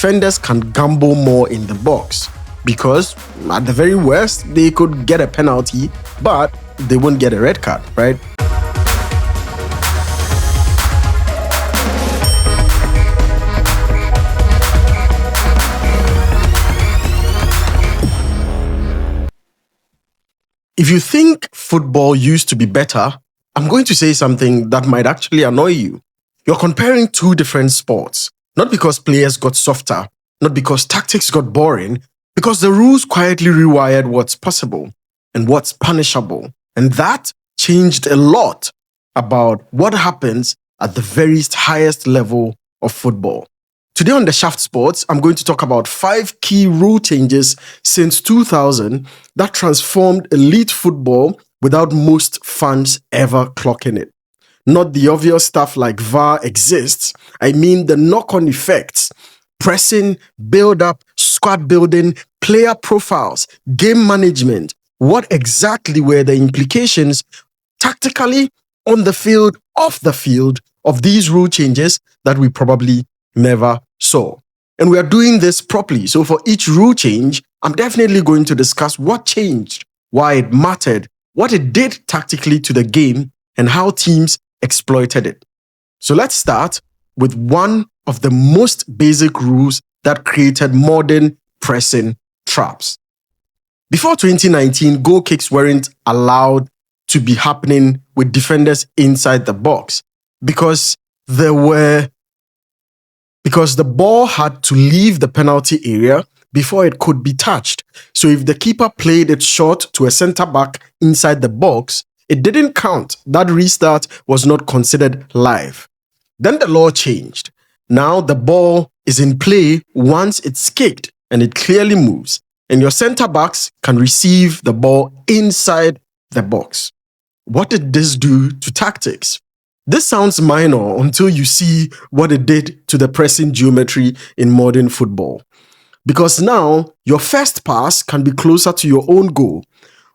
defenders can gamble more in the box because at the very worst, they could get a penalty, but they won't get a red card, right? If you think football used to be better, I'm going to say something that might actually annoy you. You're comparing two different sports, not because players got softer, not because tactics got boring, because the rules quietly rewired what's possible and what's punishable. And that changed a lot about what happens at the very highest level of football. Today on The Shaft Sports, I'm going to talk about 5 key rule changes since 2000 that transformed elite football without most fans ever clocking it. Not the obvious stuff like VAR exists, I mean the knock-on effects. Pressing, build-up, squad building, player profiles, game management. What exactly were the implications tactically, on the field, off the field, of these rule changes that we probably never saw? And we are doing this properly. So for each rule change, I'm definitely going to discuss what changed, why it mattered, what it did tactically to the game, and how teams exploited it. So let's start with one of the most basic rules that created modern pressing traps. Before 2019, goal kicks weren't allowed to be happening with defenders inside the box because the ball had to leave the penalty area before it could be touched. So if the keeper played it short to a centre back inside the box, it didn't count. That restart was not considered live. Then the law changed. Now the ball is in play once it's kicked and it clearly moves, and your centre backs can receive the ball inside the box. What did this do to tactics? This sounds minor until you see what it did to the pressing geometry in modern football. Because now your first pass can be closer to your own goal,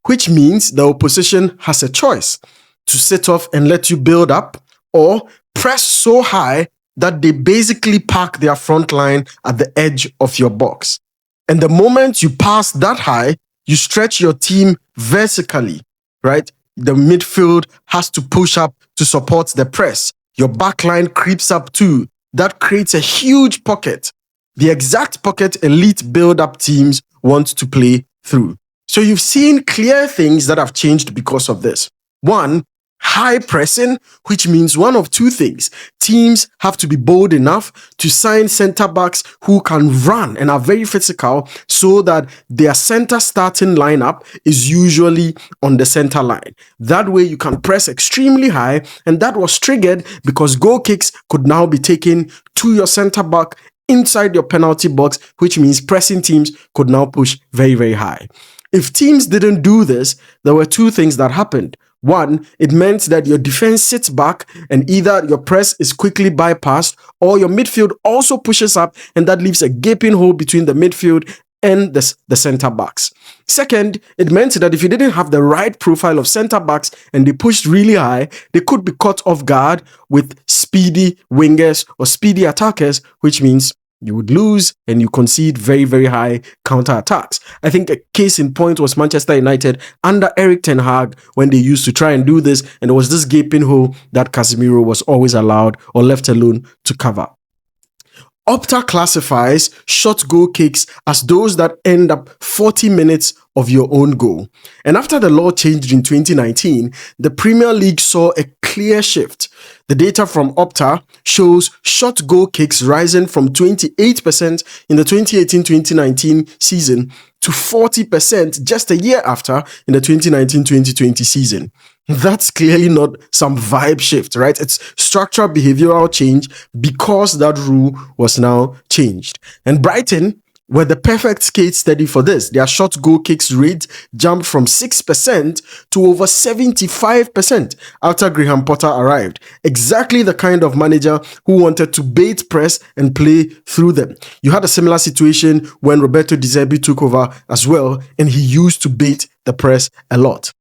which means the opposition has a choice to sit off and let you build up, or press so high that they basically park their front line at the edge of your box. And the moment you pass that high, you stretch your team vertically, right? The midfield has to push up to support the press. Your backline creeps up too. That creates a huge pocket, the exact pocket elite build-up teams want to play through. So you've seen clear things that have changed because of this. One, high pressing, which means one of two things. Teams have to be bold enough to sign centre backs who can run and are very physical so that their centre starting lineup is usually on the centre line. That way you can press extremely high, and that was triggered because goal kicks could now be taken to your centre back inside your penalty box, which means pressing teams could now push very, very high. If teams didn't do this, there were two things that happened. One, it meant that your defense sits back and either your press is quickly bypassed or your midfield also pushes up, and that leaves a gaping hole between the midfield and the centre backs. Second, it meant that if you didn't have the right profile of centre backs and they pushed really high, they could be caught off guard with speedy wingers or speedy attackers, which means you would lose and you concede very, very high counter-attacks. I think a case in point was Manchester United under Erik ten Hag when they used to try and do this, and there was this gaping hole that Casemiro was always allowed or left alone to cover. Opta classifies short goal kicks as those that end up 40 minutes of your own goal. And after the law changed in 2019, the Premier League saw a clear shift. The data from Opta shows short goal kicks rising from 28% in the 2018-2019 season to 40% just a year after in the 2019-2020 season. That's clearly not some vibe shift, right? It's structural behavioral change because that rule was now changed. And Brighton were the perfect case study for this. Their short goal kicks rate jumped from 6% to over 75% after Graham Potter arrived. Exactly the kind of manager who wanted to bait press and play through them. You had a similar situation when Roberto De Zerbi took over as well, and he used to bait the press a lot.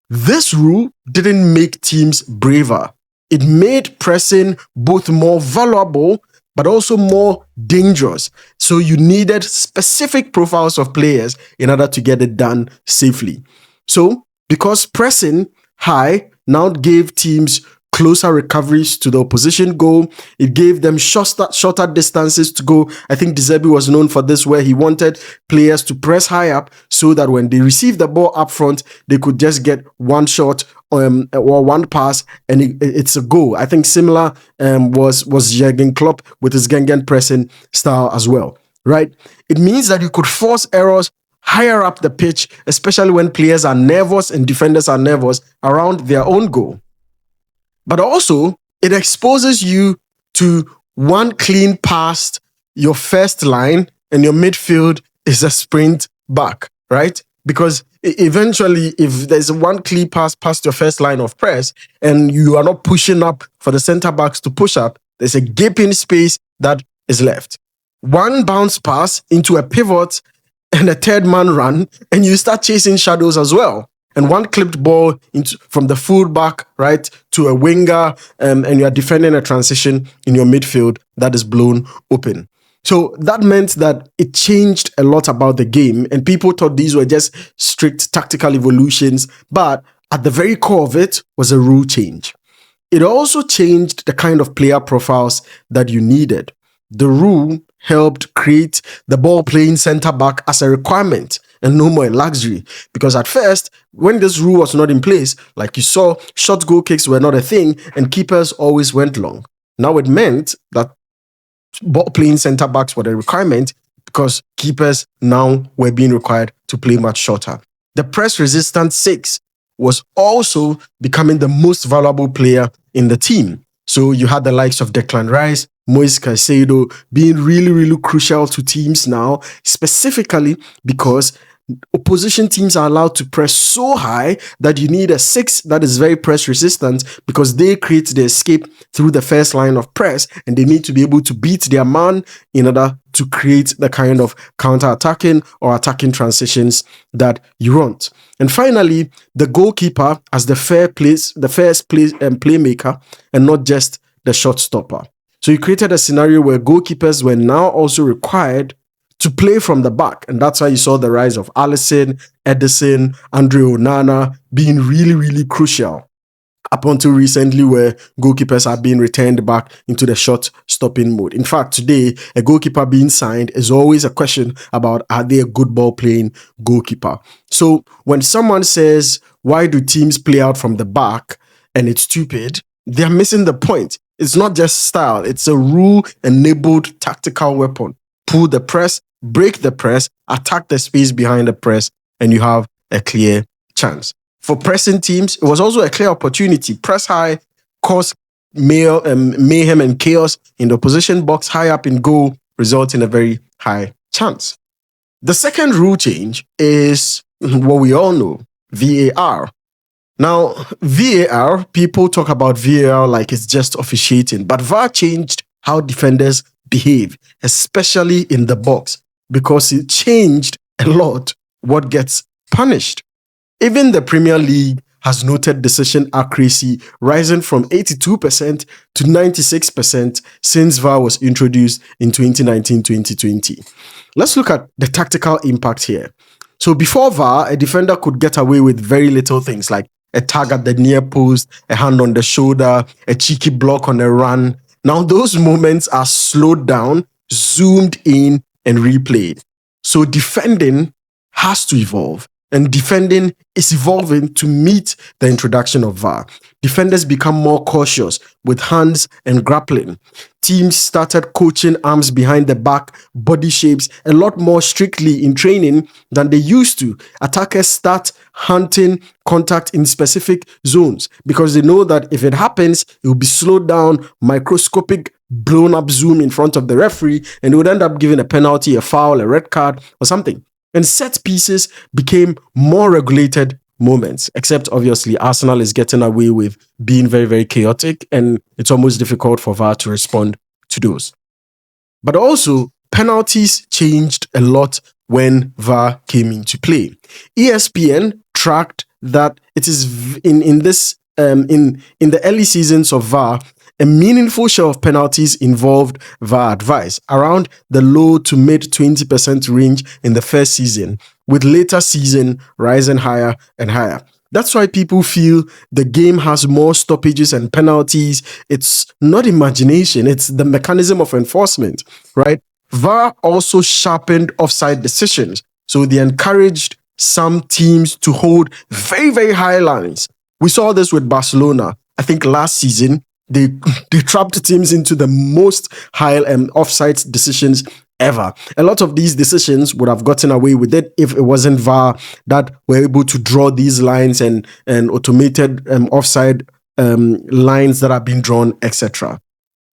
This rule didn't make teams braver. It made pressing both more valuable but also more dangerous. So you needed specific profiles of players in order to get it done safely. So because pressing high now gave teams closer recoveries to the opposition goal. It gave them shorter distances to go. I think De Zerbi was known for this, where he wanted players to press high up so that when they received the ball up front, they could just get one shot or one pass and it's a goal. I think similar was Jurgen Klopp with his Gengen pressing style as well, right? It means that you could force errors higher up the pitch, especially when players are nervous and defenders are nervous around their own goal. But also, it exposes you to one clean past your first line and your midfield is a sprint back, right? Because eventually, if there's one clean pass past your first line of press and you are not pushing up for the center backs to push up, there's a gaping space that is left. One bounce pass into a pivot and a third man run, and you start chasing shadows as well. And one clipped ball from the fullback, right, to a winger, and you are defending a transition in your midfield that is blown open. So that meant that it changed a lot about the game, and people thought these were just strict tactical evolutions, but at the very core of it was a rule change. It also changed the kind of player profiles that you needed. The rule helped create the ball-playing centre-back as a requirement and no more a luxury. Because at first, when this rule was not in place, like you saw, short goal kicks were not a thing and keepers always went long. Now it meant that ball-playing centre-backs were the requirement because keepers now were being required to play much shorter. The press-resistant six was also becoming the most valuable player in the team. So you had the likes of Declan Rice, Moise Caicedo being really, really crucial to teams now, specifically because opposition teams are allowed to press so high that you need a six that is very press resistant because they create the escape through the first line of press and they need to be able to beat their man in order to create the kind of counter-attacking or attacking transitions that you want. And finally, the goalkeeper as the first playmaker and not just the shot stopper. So you created a scenario where goalkeepers were now also required to play from the back. And that's why you saw the rise of Alisson, Edison, Andre Onana being really, really crucial up until recently, where goalkeepers are being returned back into the shot stopping mode. In fact, today, a goalkeeper being signed is always a question about, are they a good ball playing goalkeeper? So when someone says, why do teams play out from the back and it's stupid, they're missing the point. It's not just style. It's a rule-enabled tactical weapon. Pull the press, break the press, attack the space behind the press, and you have a clear chance. For pressing teams, it was also a clear opportunity. Press high, cause mayhem and chaos in the opposition box, high up in goal, result in a very high chance. The second rule change is what we all know, VAR. Now, VAR, people talk about VAR like it's just officiating, but VAR changed how defenders behave, especially in the box, because it changed a lot what gets punished. Even the Premier League has noted decision accuracy rising from 82% to 96% since VAR was introduced in 2019-2020. Let's look at the tactical impact here. So before VAR, a defender could get away with very little things like a tag at the near post, a hand on the shoulder, a cheeky block on a run. Now those moments are slowed down, zoomed in, and replayed. So defending has to evolve. And defending is evolving to meet the introduction of VAR. Defenders become more cautious with hands and grappling. Teams started coaching arms behind the back, body shapes, a lot more strictly in training than they used to. Attackers start hunting contact in specific zones because they know that if it happens, it will be slowed down, microscopic, blown up zoom in front of the referee, and they would end up giving a penalty, a foul, a red card, or something. And set pieces became more regulated moments, except obviously Arsenal is getting away with being very, very chaotic, and it's almost difficult for VAR to respond to those. But also, penalties changed a lot when VAR came into play. ESPN tracked that it is in the early seasons of VAR, A meaningful share of penalties involved VAR advice, around the low to mid 20% range in the first season, with later season rising higher and higher. That's why people feel the game has more stoppages and penalties. It's not imagination, it's the mechanism of enforcement, right? VAR also sharpened offside decisions. So they encouraged some teams to hold very, very high lines. We saw this with Barcelona. I think last season, they trapped teams into the most high offside decisions ever. A lot of these decisions would have gotten away with it if it wasn't VAR that were able to draw these lines and automated offside lines that are being drawn, etc.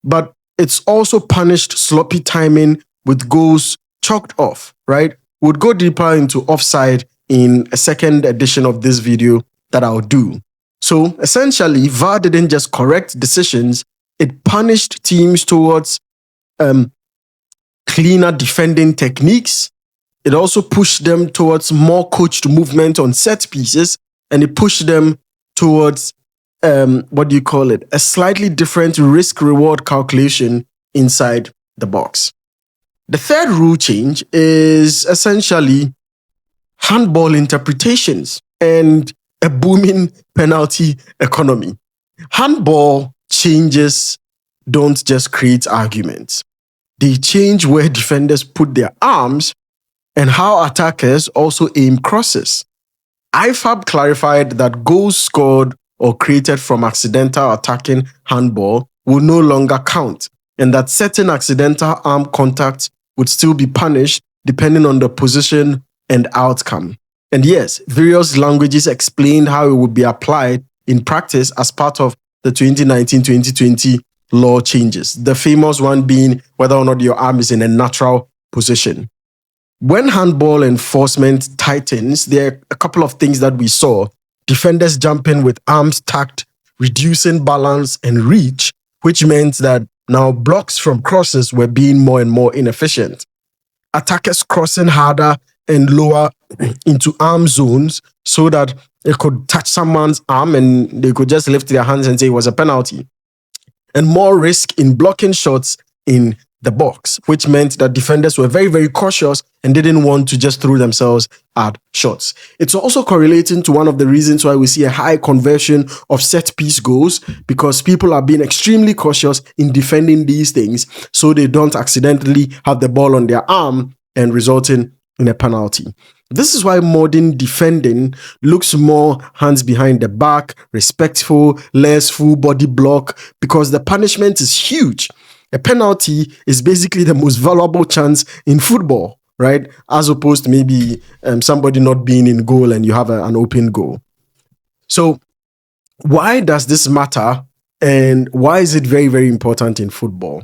But it's also punished sloppy timing with goals chalked off, right? We'll go deeper into offside in a second edition of this video that I'll do. So essentially, VAR didn't just correct decisions, it punished teams towards cleaner defending techniques. It also pushed them towards more coached movement on set pieces, and it pushed them towards, a slightly different risk-reward calculation inside the box. The third rule change is essentially handball interpretations and a booming penalty economy. Handball changes don't just create arguments. They change where defenders put their arms and how attackers also aim crosses. IFAB clarified that goals scored or created from accidental attacking handball will no longer count, and that certain accidental arm contacts would still be punished depending on the position and outcome. And yes, various languages explained how it would be applied in practice as part of the 2019-2020 law changes. The famous one being whether or not your arm is in a natural position. When handball enforcement tightens, there are a couple of things that we saw. Defenders jumping with arms tacked, reducing balance and reach, which meant that now blocks from crosses were being more and more inefficient. Attackers crossing harder and lower into arm zones so that it could touch someone's arm and they could just lift their hands and say it was a penalty. And more risk in blocking shots in the box, which meant that defenders were very, very cautious and didn't want to just throw themselves at shots. It's also correlating to one of the reasons why we see a high conversion of set-piece goals, because people are being extremely cautious in defending these things so they don't accidentally have the ball on their arm and resulting in a penalty. This is why modern defending looks more hands behind the back, respectful, less full body block, because the punishment is huge. A penalty is basically the most valuable chance in football, right? As opposed to maybe somebody not being in goal and you have an open goal. So why does this matter, and why is it very, very important in football?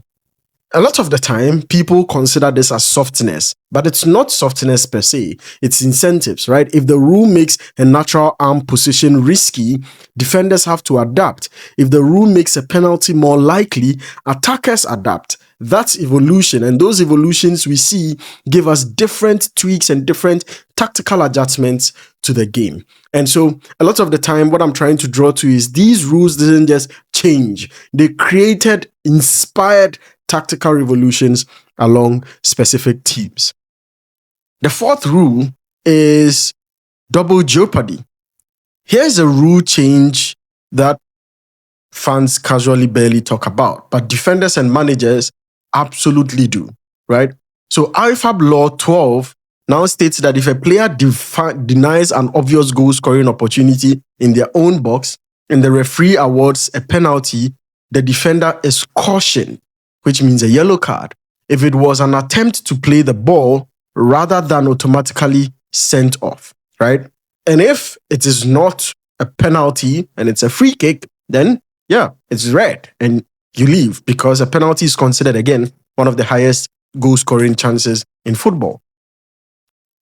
A lot of the time, people consider this as softness, but it's not softness per se. It's incentives, right? If the rule makes a natural arm position risky, defenders have to adapt. If the rule makes a penalty more likely, attackers adapt. That's evolution, and those evolutions we see give us different tweaks and different tactical adjustments to the game. And so a lot of the time, what I'm trying to draw to is these rules didn't just change. They created inspired tactical revolutions along specific teams. The fourth rule is double jeopardy. Here's a rule change that fans casually barely talk about, but defenders and managers absolutely do, right? So IFAB Law 12 now states that if a player denies an obvious goal scoring opportunity in their own box and the referee awards a penalty, the defender is cautioned, which means a yellow card, if it was an attempt to play the ball rather than automatically sent off, right? And if it is not a penalty and it's a free kick, then yeah, it's red and you leave, because a penalty is considered, again, one of the highest goal scoring chances in football.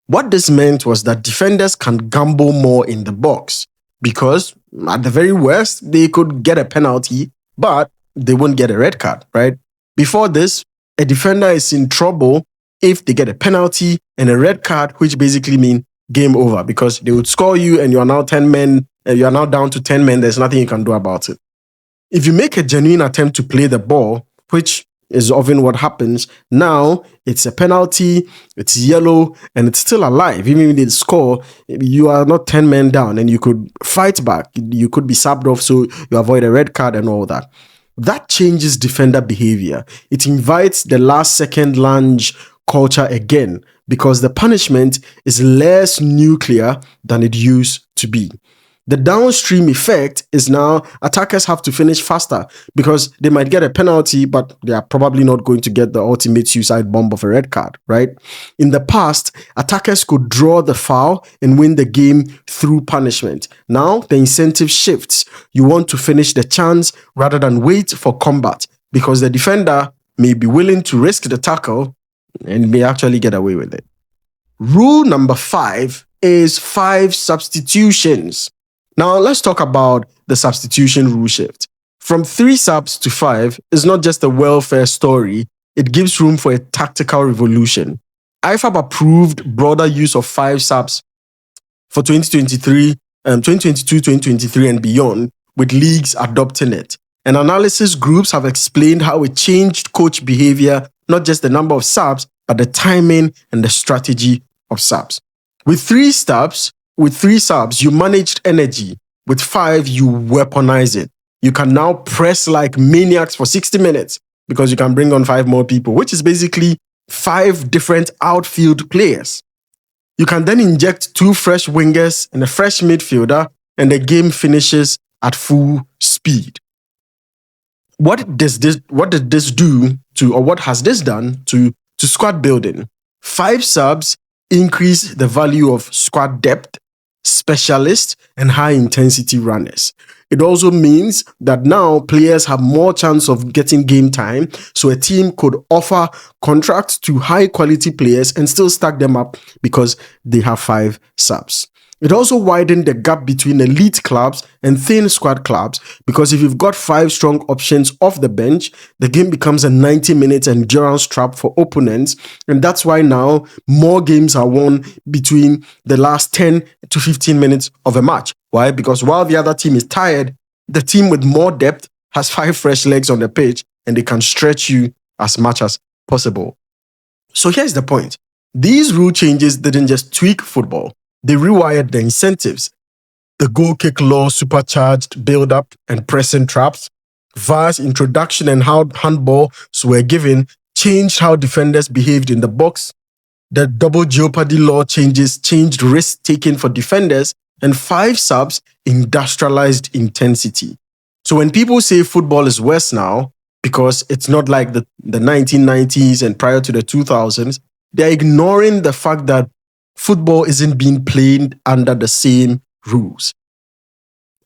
What this meant was that defenders can gamble more in the box, because at the very worst, they could get a penalty, but they won't get a red card, right? Before this, a defender is in trouble if they get a penalty and a red card, which basically mean game over, because they would score you and you are now 10 men, you are now down to 10 men, there's nothing you can do about it. If you make a genuine attempt to play the ball, which is often what happens, now it's a penalty, it's yellow, and it's still alive. Even if they score, you are not 10 men down and you could fight back. You could be subbed off so you avoid a red card and all that. That changes defender behavior. It invites the last second lunge culture again because the punishment is less nuclear than it used to be. The downstream effect is now attackers have to finish faster because they might get a penalty, but they are probably not going to get the ultimate suicide bomb of a red card, right? In the past, attackers could draw the foul and win the game through punishment. Now, the incentive shifts. You want to finish the chance rather than wait for combat because the defender may be willing to risk the tackle and may actually get away with it. Rule number 5 is 5 substitutions. Now, let's talk about the substitution rule shift. From 3 subs to 5 is not just a welfare story, it gives room for a tactical revolution. IFAB approved broader use of 5 subs for 2022, 2023 and beyond, with leagues adopting it. And analysis groups have explained how it changed coach behavior, not just the number of subs, but the timing and the strategy of subs. With 3 subs, you managed energy. With 5, you weaponize it. You can now press like maniacs for 60 minutes because you can bring on 5 more people, which is basically 5 different outfield players. You can then inject 2 fresh wingers and a fresh midfielder, and the game finishes at full speed. What has this done to squad building? 5 subs increase the value of squad depth, specialists, and high-intensity runners. It also means that now players have more chance of getting game time, so a team could offer contracts to high-quality players and still stack them up because they have 5 subs. It also widened the gap between elite clubs and thin squad clubs because if you've got 5 strong options off the bench, the game becomes a 90-minute endurance trap for opponents. And that's why now more games are won between the last 10 to 15 minutes of a match. Why? Because while the other team is tired, the team with more depth has 5 fresh legs on the pitch and they can stretch you as much as possible. So here's the point. These rule changes didn't just tweak football. They rewired the incentives. The goal kick law supercharged build-up and pressing traps. VAR's introduction and how handballs were given changed how defenders behaved in the box. The double Jeopardy law changes changed risk-taking for defenders. And 5 subs industrialized intensity. So when people say football is worse now, because it's not like the 1990s and prior to the 2000s, they're ignoring the fact that football isn't being played under the same rules.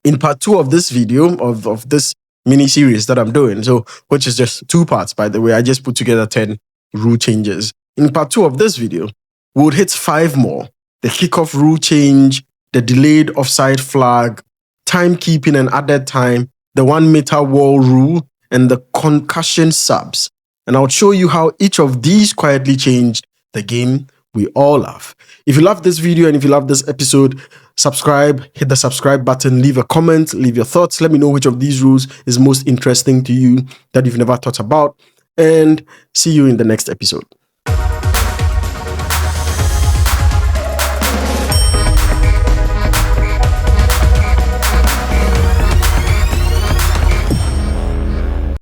In part 2 of this video, of this mini-series that I'm doing, so which is just 2 parts, by the way, I just put together 10 rule changes. In part 2 of this video, we'll hit 5 more. The kickoff rule change, the delayed offside flag, timekeeping and added time, the 1 meter wall rule, and the concussion subs. And I'll show you how each of these quietly changed the game we all love. If you love this video and if you love this episode, subscribe, hit the subscribe button, leave a comment, leave your thoughts. Let me know which of these rules is most interesting to you that you've never thought about. And see you in the next episode.